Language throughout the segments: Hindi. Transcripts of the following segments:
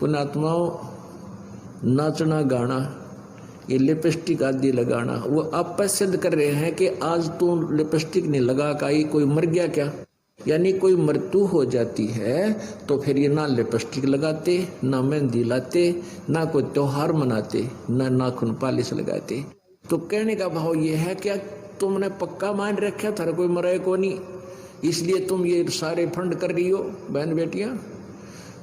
पुण्यात्माओं, नाचना गाना, ये लिपस्टिक आदि लगाना, वो आप सिद्ध कर रहे हैं कि आज तो लिपस्टिक नहीं लगा का कोई मर गया क्या। यानी कोई मृत्यु हो जाती है तो फिर ये ना लिपस्टिक लगाते, ना मेहंदी लाते, ना कोई त्योहार मनाते, ना नाखून पालिश लगाते। तो कहने का भाव ये है क्या तुमने पक्का मान रखा था कोई मरे को नहीं, इसलिए तुम ये सारे फंड कर रही हो बहन बेटियां।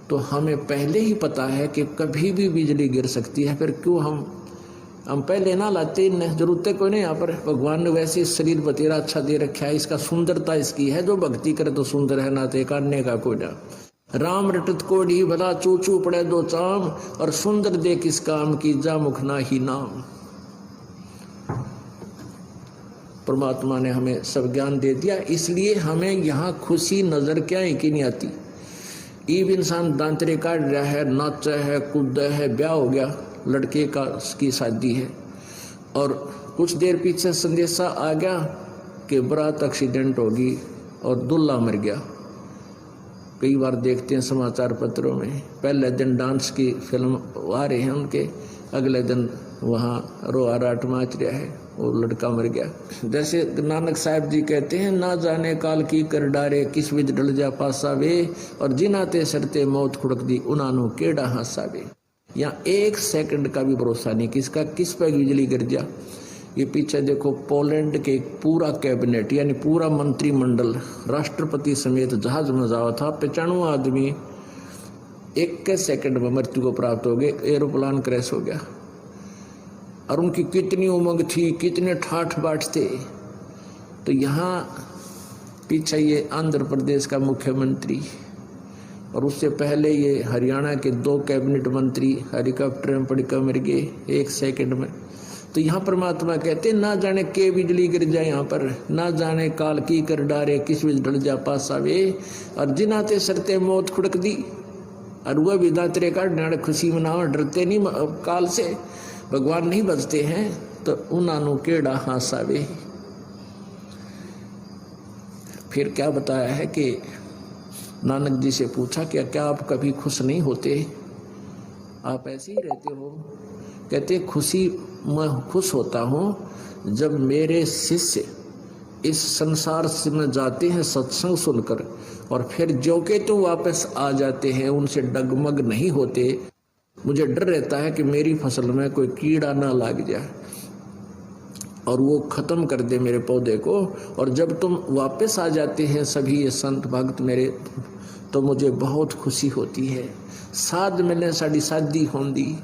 तो हमें पहले ही पता है कि कभी भी बिजली गिर सकती है, फिर क्यों हम पहले ना लाते, जरूरत है कोई नहीं। यहाँ पर भगवान ने वैसे शरीर बतेरा अच्छा दे रखा है, इसका सुंदरता इसकी है, जो भक्ति करे तो सुंदर है, ना ते काटने का कोई ना। राम रटत कोड़ी भला चूचू पड़े दो चाम, और सुंदर दे किस काम की जा मुख ना ही नाम। परमात्मा ने हमें सब ज्ञान दे दिया, इसलिए हमें यहाँ खुशी नजर क्या है कि नहीं आती। ईब इंसान दांतरे काट रहा है, नाचा है, कूद है, ब्याह हो गया, लड़के का की शादी है, और कुछ देर पीछे संदेशा आ गया कि बारात एक्सीडेंट होगी और दूल्हा मर गया। कई बार देखते हैं समाचार पत्रों में, पहले दिन डांस की फिल्म आ रहे हैं उनके, अगले दिन वहाँ रोआ राट माच रहा है, वो लड़का मर गया। जैसे नानक साहब जी कहते हैं, ना जाने काल की कर डारे किस विच डल जा पासा वे, और जिनाते सरते मौत खुड़क दी उनानो केड़ा हासा वे। यहाँ एक सेकंड का भी भरोसा नहीं किसका किस पर बिजली गिर जा। ये पीछे देखो पोलैंड के पूरा कैबिनेट यानी पूरा मंत्रिमंडल राष्ट्रपति समेत जहाज में जावा था, 95 आदमी एक सेकंड में मृत्यु को प्राप्त हो गए, एरोप्लेन क्रैश हो गया। और उनकी कितनी उमंग थी, कितने ठाठ बाट थे। तो यहाँ पीछे ये आंध्र प्रदेश का मुख्यमंत्री, और उससे पहले ये हरियाणा के 2 कैबिनेट मंत्री हेलीकॉप्टर में पड़ कर मर गए एक सेकंड में। तो यहाँ परमात्मा कहते ना जाने के बिजली गिर जाए यहाँ पर, ना जाने काल की कर डारे किस विच डल जा पासा वे, और जिनाते सरते मौत खुड़क दी। और वह भी दातरे काट खुशी मनाओ, डरते नहीं काल से, भगवान नहीं बचते हैं, तो उनानु केड़ा हासा वे। फिर क्या बताया है कि नानक जी से पूछा क्या आप कभी खुश नहीं होते, आप ऐसे ही रहते हो। कहते खुशी मैं खुश होता हूँ जब मेरे शिष्य इस संसार से में जाते हैं सत्संग सुनकर, और फिर जो के तो वापस आ जाते हैं, उनसे डगमग नहीं होते। मुझे डर रहता है कि मेरी फसल में कोई कीड़ा ना लग जाए और वो खत्म कर दे मेरे पौधे को। और जब तुम वापस आ जाते हैं सभी ये संत भक्त मेरे, तो मुझे बहुत खुशी होती है। साध मिले साड़ी शादी होंदी,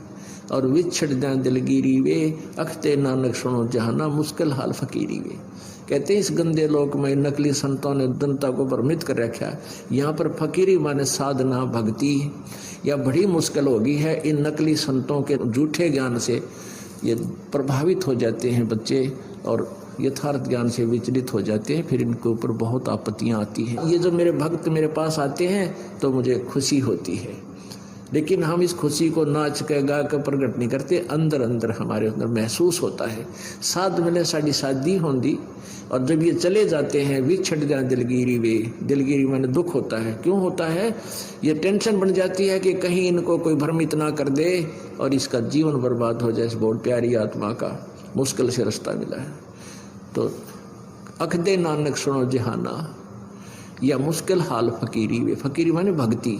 और विछड़ जाए दिलगिरी वे, अखते नानक सुनो जहाना मुश्किल हाल फकीरी वे। कहते हैं इस गंदे लोक में नकली संतों ने जनता को भ्रमित कर रखा। यहाँ पर फकीरी माने साधना भक्ति, या बड़ी मुश्किल होगी है। इन नकली संतों के झूठे ज्ञान से ये प्रभावित हो जाते हैं बच्चे, और यथार्थ ज्ञान से विचलित हो जाते हैं, फिर इनके ऊपर बहुत आपत्तियां आती हैं। ये जो मेरे भक्त मेरे पास आते हैं तो मुझे खुशी होती है, लेकिन हम इस खुशी को नाच के गा कर प्रकट नहीं करते, अंदर अंदर हमारे अंदर महसूस होता है। साध मिले साड़ी शादी होंदी, और जब ये चले जाते हैं विछड़ जाए दिलगिरी वे, दिलगिरी मैंने दुख होता है। क्यों होता है? ये टेंशन बन जाती है कि कहीं इनको कोई भ्रमित ना कर दे और इसका जीवन बर्बाद हो जाए। इस बहुत प्यारी आत्मा का मुश्किल से रास्ता मिला है। तो अखदे नानक सुनो जहाना, या मुश्किल हाल फकीरी वे, फकीरी माने भक्ति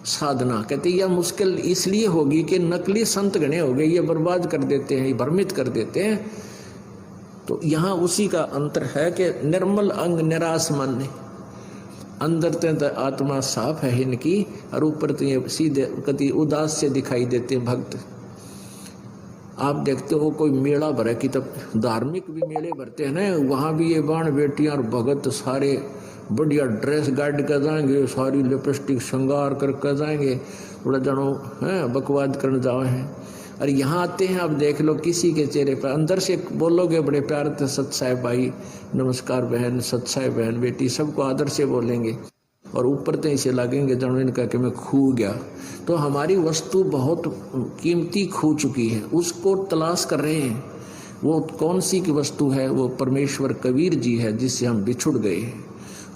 साधना। कहते यह मुश्किल इसलिए होगी कि नकली संत गणे हो गए, ये बर्बाद कर देते हैं, भ्रमित कर देते हैं। तो यहाँ उसी का अंतर है कि निर्मल अंग निराश मन, अंदर तो आत्मा साफ है इनकी, और ऊपर तो ये सीधे कति उदास से दिखाई देते हैं भक्त। आप देखते हो कोई मेला भरे की, तब धार्मिक भी मेले भरते हैं ना, वहाँ भी ये बाण बेटियां और भगत सारे बढ़िया ड्रेस गार्ड कर जाएंगे, सारी लिपस्टिक श्रृंगार कर जाएंगे, थोड़ा जनो है बकवाद करने जाओ हैं। और यहाँ आते हैं, अब देख लो किसी के चेहरे पर अंदर से बोलोगे बड़े प्यार से, सत साहेब भाई नमस्कार बहन, सत साहेब बहन बेटी, सबको आदर से बोलेंगे, और ऊपर तो इसे लगेंगे जनो इनका कि मैं खो गया। तो हमारी वस्तु बहुत कीमती खो चुकी है, उसको तलाश कर रहे हैं। वो कौन सी की वस्तु है? वो परमेश्वर कबीर जी है जिससे हम बिछुड़ गए हैं।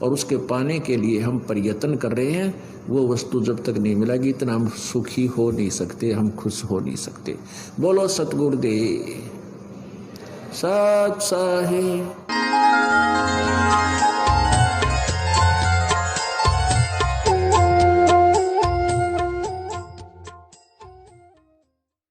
और उसके पाने के लिए हम प्रयत्न कर रहे हैं, वो वस्तु जब तक नहीं मिलेगी इतना हम सुखी हो नहीं सकते, हम खुश हो नहीं सकते। बोलो सतगुरुदेव सत साहिब।